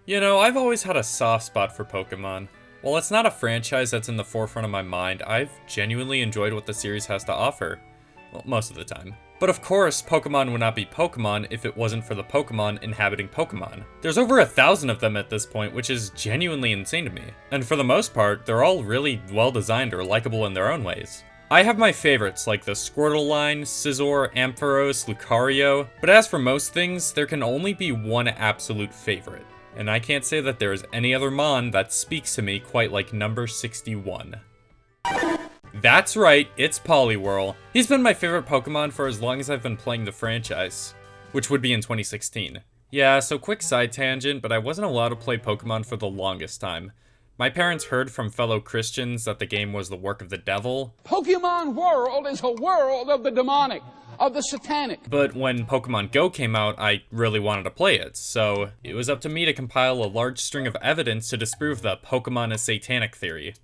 You know, I've always had a soft spot for Pokemon. While it's not a franchise that's in the forefront of my mind, I've genuinely enjoyed what the series has to offer. Well, most of the time. But of course, Pokemon would not be Pokemon if it wasn't for the Pokemon inhabiting Pokemon. There's over 1,000 of them at this point, which is genuinely insane to me. And for the most part, they're all really well designed or likable in their own ways. I have my favorites like the Squirtle line, Scizor, Ampharos, Lucario, but as for most things, there can only be one absolute favorite. And I can't say that there is any other Mon that speaks to me quite like number 61. That's right, it's Poliwhirl. He's been my favorite Pokemon for as long as I've been playing the franchise, which would be in 2016. Yeah, so quick side tangent, but I wasn't allowed to play Pokemon for the longest time. My parents heard from fellow Christians that the game was the work of the devil. Pokemon world is a world of the demonic, of the satanic. But when Pokemon GO came out, I really wanted to play it, so it was up to me to compile a large string of evidence to disprove the Pokemon is satanic theory.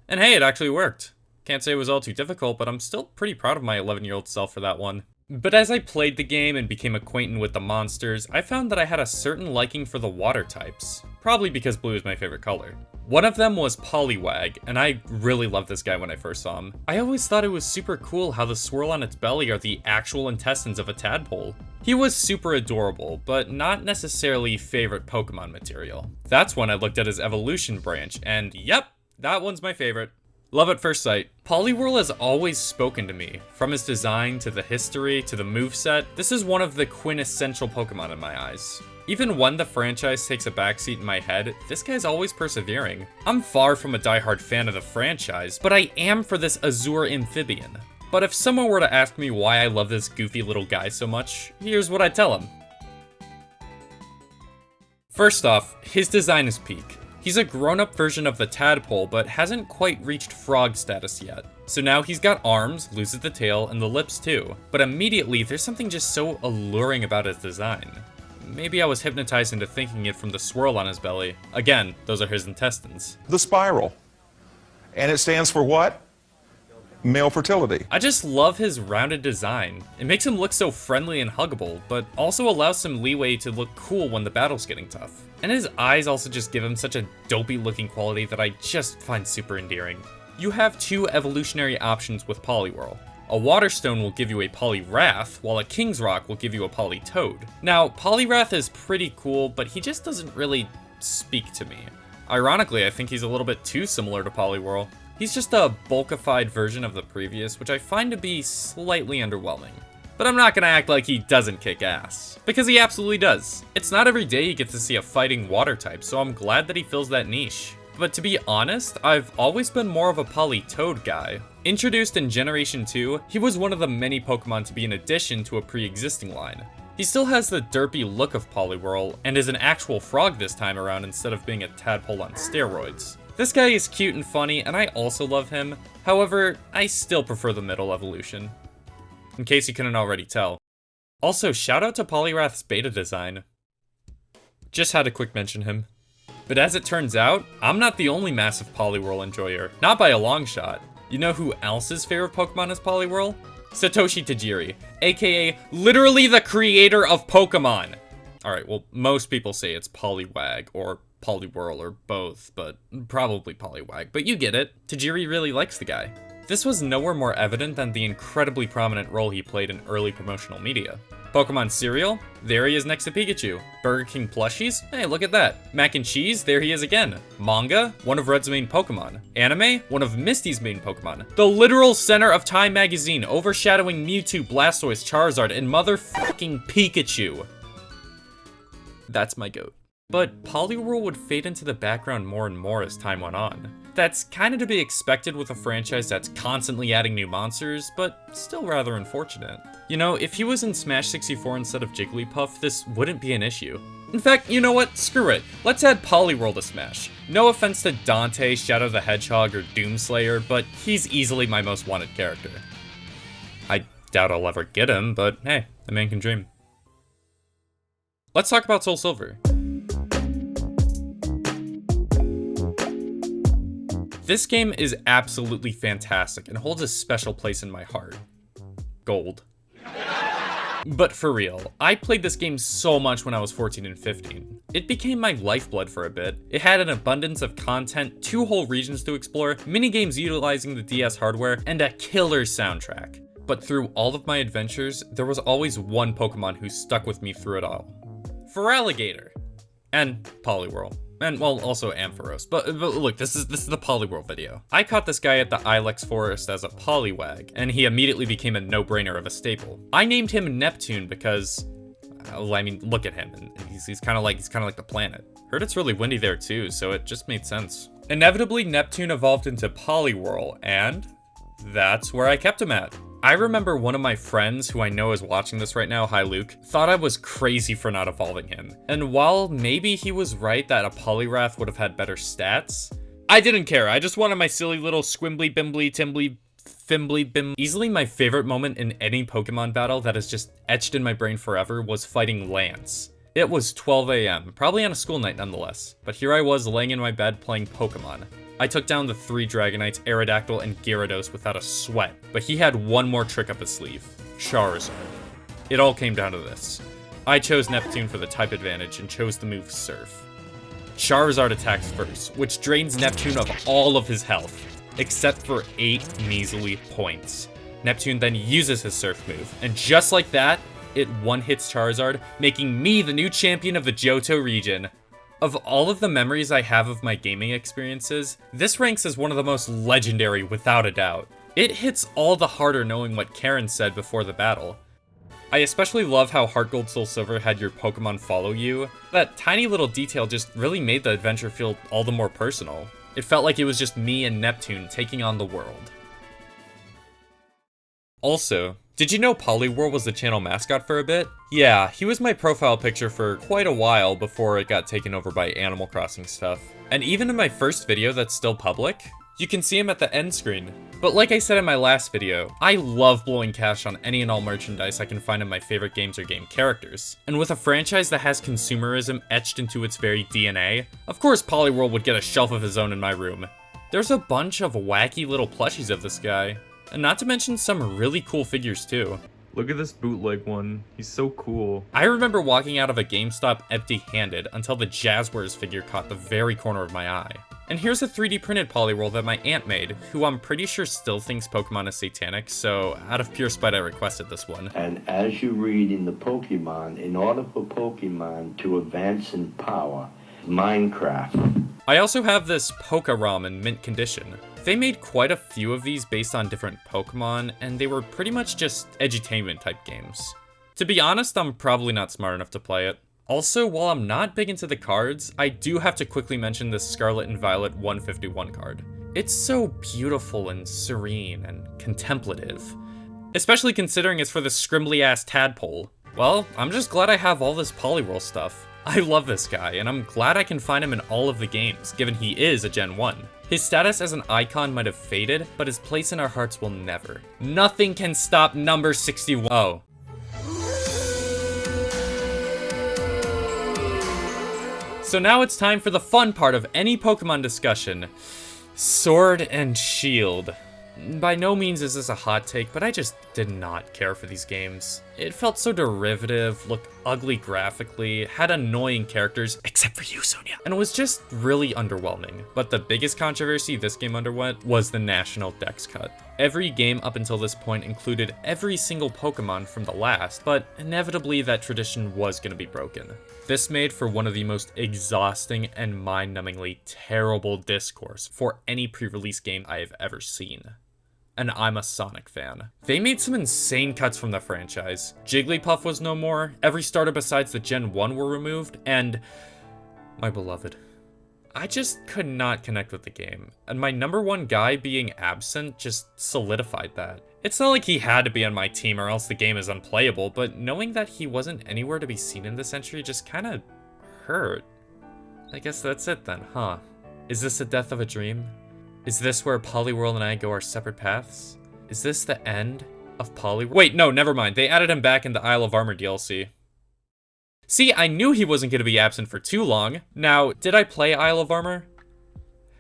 And hey, it actually worked. Can't say it was all too difficult, but I'm still pretty proud of my 11-year-old self for that one. But as I played the game and became acquainted with the monsters, I found that I had a certain liking for the water types. Probably because blue is my favorite color. One of them was Poliwag, and I really loved this guy when I first saw him. I always thought it was super cool how the swirl on its belly are the actual intestines of a tadpole. He was super adorable, but not necessarily favorite Pokemon material. That's when I looked at his evolution branch, and yep, that one's my favorite. Love at first sight. Poliwhirl has always spoken to me. From his design, to the history, to the moveset, this is one of the quintessential Pokemon in my eyes. Even when the franchise takes a backseat in my head, this guy's always persevering. I'm far from a diehard fan of the franchise, but I am for this Azure Amphibian. But if someone were to ask me why I love this goofy little guy so much, here's what I'd tell him. First off, his design is peak. He's a grown-up version of the tadpole, but hasn't quite reached frog status yet. So now he's got arms, loses the tail, and the lips too. But immediately, there's something just so alluring about his design. Maybe I was hypnotized into thinking it from the swirl on his belly. Again, those are his intestines. The spiral. And it stands for what? Male fertility. I just love his rounded design. It makes him look so friendly and huggable, but also allows some leeway to look cool when the battle's getting tough. And his eyes also just give him such a dopey looking quality that I just find super endearing. You have two evolutionary options with Poliwhirl. A Water Stone will give you a Poliwrath, while a King's Rock will give you a Politoad. Now, Poliwrath is pretty cool, but he just doesn't really speak to me. Ironically, I think he's a little bit too similar to Poliwhirl. He's just a bulkified version of the previous, which I find to be slightly underwhelming. But I'm not gonna act like he doesn't kick ass, because he absolutely does. It's not every day you get to see a fighting water type, so I'm glad that he fills that niche. But to be honest, I've always been more of a Politoad guy. Introduced in Generation 2, he was one of the many Pokemon to be an addition to a pre-existing line. He still has the derpy look of Poliwhirl, and is an actual frog this time around instead of being a tadpole on steroids. This guy is cute and funny, and I also love him. However, I still prefer the middle evolution. In case you couldn't already tell. Also, shout out to Poliwrath's beta design. Just had to quick mention him. But as it turns out, I'm not the only massive Poliwhirl enjoyer. Not by a long shot. You know who else's favorite Pokemon is Poliwhirl? Satoshi Tajiri, aka literally the creator of Pokemon. Alright, well, most people say it's Poliwag, or Poliwhirl, or both, but probably Poliwag. But you get it, Tajiri really likes the guy. This was nowhere more evident than the incredibly prominent role he played in early promotional media. Pokemon cereal? There he is next to Pikachu. Burger King plushies? Hey, look at that. Mac and cheese? There he is again. Manga? One of Red's main Pokemon. Anime? One of Misty's main Pokemon. The literal center of Time magazine, overshadowing Mewtwo, Blastoise, Charizard, and motherfucking Pikachu. That's my goat. But Poliwhirl would fade into the background more and more as time went on. That's kind of to be expected with a franchise that's constantly adding new monsters, but still rather unfortunate. You know, if he was in Smash 64 instead of Jigglypuff, this wouldn't be an issue. In fact, you know what? Screw it. Let's add Poliwhirl to Smash. No offense to Dante, Shadow the Hedgehog, or Doomslayer, but he's easily my most wanted character. I doubt I'll ever get him, but hey, the man can dream. Let's talk about SoulSilver. This game is absolutely fantastic and holds a special place in my heart. Gold. But for real, I played this game so much when I was 14 and 15. It became my lifeblood for a bit. It had an abundance of content, 2 whole regions to explore, minigames utilizing the DS hardware, and a killer soundtrack. But through all of my adventures, there was always one Pokemon who stuck with me through it all. Feraligatr. And Poliwhirl. And, well, also Ampharos. But look, this is the Poliwhirl video. I caught this guy at the Ilex Forest as a Poliwag, and he immediately became a no-brainer of a staple. I named him Neptune because, well, I mean, look at him, and he's kind of like the planet. Heard it's really windy there too, so it just made sense. Inevitably, Neptune evolved into Poliwhirl, and that's where I kept him at. I remember one of my friends, who I know is watching this right now, hi Luke, thought I was crazy for not evolving him. And while maybe he was right that a Poliwrath would have had better stats, I didn't care. I just wanted my silly little squimbly, bimbly, timbly, fimbly, bim. Easily my favorite moment in any Pokemon battle that is just etched in my brain forever was fighting Lance. It was 12 AM, probably on a school night nonetheless, but here I was laying in my bed playing Pokemon. I took down the 3 Dragonites, Aerodactyl, and Gyarados without a sweat, but he had one more trick up his sleeve: Charizard. It all came down to this. I chose Neptune for the type advantage and chose the move Surf. Charizard attacks first, which drains Neptune of all of his health, except for 8 measly points. Neptune then uses his Surf move, and just like that, it one-hits Charizard, making me the new champion of the Johto region. Of all of the memories I have of my gaming experiences, this ranks as one of the most legendary without a doubt. It hits all the harder knowing what Karen said before the battle. I especially love how HeartGold SoulSilver had your Pokemon follow you. That tiny little detail just really made the adventure feel all the more personal. It felt like it was just me and Neptune taking on the world. Also, did you know Poliwhirl was the channel mascot for a bit? Yeah, he was my profile picture for quite a while before it got taken over by Animal Crossing stuff. And even in my first video that's still public, you can see him at the end screen. But like I said in my last video, I love blowing cash on any and all merchandise I can find in my favorite games or game characters. And with a franchise that has consumerism etched into its very DNA, of course Poliwhirl would get a shelf of his own in my room. There's a bunch of wacky little plushies of this guy. And not to mention some really cool figures too. Look at this bootleg one. He's so cool. I remember walking out of a GameStop empty-handed until the Jazzwares figure caught the very corner of my eye. And here's a 3D printed Poliwhirl that my aunt made, who I'm pretty sure still thinks Pokemon is satanic, so out of pure spite I requested this one. And as you read in the Pokemon, in order for Pokemon to advance in power, Minecraft. I also have this Poké-ROM in mint condition. They made quite a few of these based on different Pokemon, and they were pretty much just edutainment type games. To be honest, I'm probably not smart enough to play it. Also, while I'm not big into the cards, I do have to quickly mention this Scarlet and Violet 151 card. It's so beautiful and serene and contemplative. Especially considering it's for the scrimbly-ass tadpole. Well, I'm just glad I have all this Poliwhirl stuff. I love this guy, and I'm glad I can find him in all of the games, given he is a Gen 1. His status as an icon might have faded, but his place in our hearts will never. Nothing can stop number 61. Oh. So now it's time for the fun part of any Pokemon discussion. Sword and Shield. By no means is this a hot take, but I just did not care for these games. It felt so derivative, looked ugly graphically, had annoying characters, except for you, Sonia, and it was just really underwhelming. But the biggest controversy this game underwent was the National Dex cut. Every game up until this point included every single Pokemon from the last, but inevitably that tradition was going to be broken. This made for one of the most exhausting and mind-numbingly terrible discourse for any pre-release game I have ever seen. And I'm a Sonic fan. They made some insane cuts from the franchise. Jigglypuff was no more, every starter besides the Gen 1 were removed, and my beloved. I just could not connect with the game, and my number one guy being absent just solidified that. It's not like he had to be on my team or else the game is unplayable, but knowing that he wasn't anywhere to be seen in this entry just kinda hurt. I guess that's it then, huh? Is this the death of a dream? Is this where Poliwhirl and I go our separate paths? Is this the end of Poliwhirl? Wait, no, never mind. They added him back in the Isle of Armor DLC. See, I knew he wasn't going to be absent for too long. Now, did I play Isle of Armor?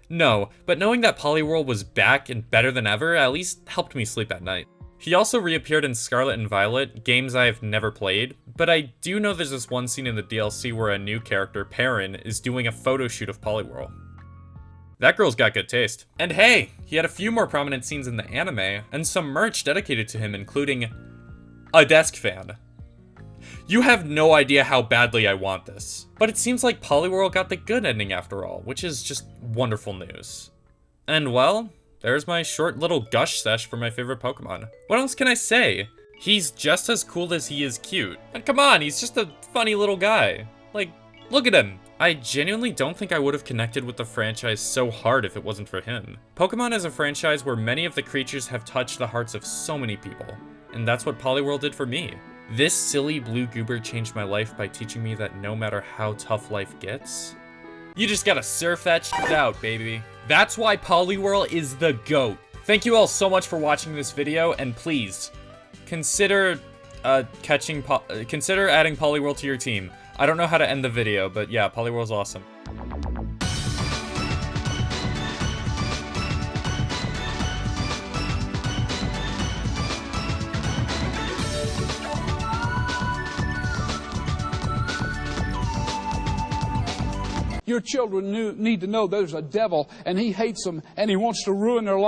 No, but knowing that Poliwhirl was back and better than ever at least helped me sleep at night. He also reappeared in Scarlet and Violet, games I have never played, but I do know there's this one scene in the DLC where a new character, Perrin, is doing a photo shoot of Poliwhirl. That girl's got good taste. And hey, he had a few more prominent scenes in the anime, and some merch dedicated to him, including a desk fan. You have no idea how badly I want this. But it seems like Poliwhirl got the good ending after all, which is just wonderful news. And well, there's my short little gush sesh for my favorite Pokemon. What else can I say? He's just as cool as he is cute. And come on, he's just a funny little guy. Like, look at him. I genuinely don't think I would have connected with the franchise so hard if it wasn't for him. Pokemon is a franchise where many of the creatures have touched the hearts of so many people, and that's what Poliwhirl did for me. This silly blue goober changed my life by teaching me that no matter how tough life gets, you just gotta surf that shit out, baby. That's why Poliwhirl is the GOAT. Thank you all so much for watching this video, and please, consider adding Poliwhirl to your team. I don't know how to end the video, but yeah, Poliwhirl's awesome. Your children need to know there's a devil, and he hates them, and he wants to ruin their life.